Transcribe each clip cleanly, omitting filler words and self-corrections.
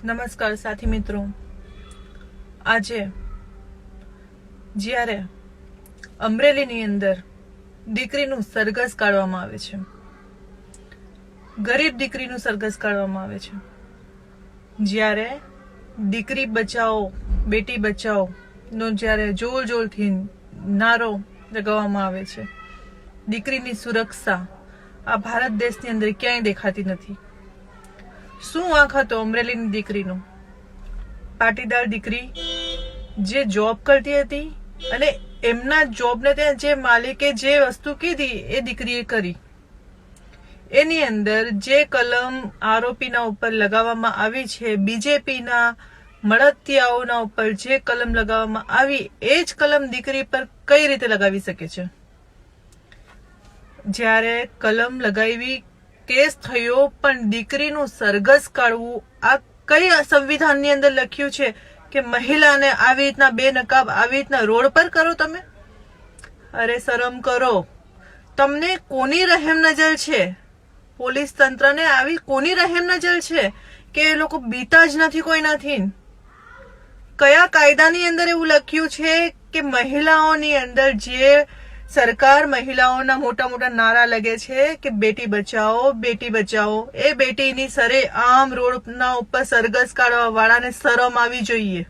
નમસ્કાર સાથી મિત્રો, આજે જ્યારે અમરેલીની અંદર દીકરીનું સરઘસ કાઢવામાં આવે છે, ગરીબ દીકરીનું સરઘસ કાઢવામાં આવે છે, જ્યારે દીકરી બચાવો બેટી બચાવો નો જ્યારે જોર જોરથી નારો લગાવવામાં આવે છે, દીકરીની સુરક્ષા આ ભારત દેશની અંદર ક્યાંય દેખાતી નથી. શું વાંક હતો અમરેલીની દીકરીનો? પાટીદાર દીકરી જે જોબ કરતી હતી અને એમના જોબને ત્યાં જે માલિકે જે વસ્તુ કીધી એ દીકરીએ કરી. એની અંદર જે કલમ આરોપીના ઉપર લગાવવામાં આવી છે, બીજેપીના મળતિયાઓના ઉપર જે કલમ લગાવવામાં આવી, એ જ કલમ દીકરી પર કઈ રીતે લગાવી શકે છે? જ્યારે કલમ લગાવી, કેસ થયો, પણ દીકરીનું સરઘસ કાઢવું, આ કઈ સંવિધાનની અંદર લખ્યું છે કે મહિલાને આવી રીતના બેનકાબ આવી રીતના રોડ પર કરો? તમે અરે શરમ કરો. તમને કોની રહેમ નજર છે? પોલીસ તંત્રને આવી કોની રહેમ નજર છે કે એ લોકો બીતા જ નથી કોઈનાથી? કયા કાયદાની અંદર એવું લખ્યું છે કે મહિલાઓની અંદર જે સરકાર મહિલાઓના મોટા મોટા નારા લગે છે કે બેટી બચાવો બેટી બચાવો, એ બેટીની સરે આમ રોડના ઉપર સરઘસ કાઢવા વાળાને શરમ આવી જોઈએ.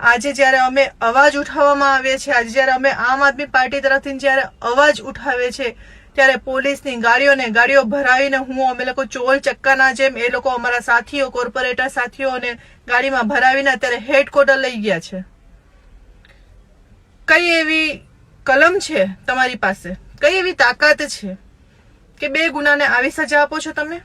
આજે જ્યારે અમે અવાજ ઉઠાવવામાં આવે છે, આજે જ્યારે અમે આમ આદમી પાર્ટી તરફથી જ્યારે અવાજ ઉઠાવે છે, ત્યારે પોલીસની ગાડીઓ ભરાવીને અમે લોકો ચોલ ચક્કાના જેમ એ લોકો અમારા સાથીઓ કોર્પોરેટર સાથીઓને ગાડીમાં ભરાવીને અત્યારે હેડક્વાર્ટર લઈ ગયા છે. કઈ એવી કલમ છે તમારી પાસે? કઈ એવી તાકાત છે કે બે ગુનાને આવી સજા આપો છો તમે?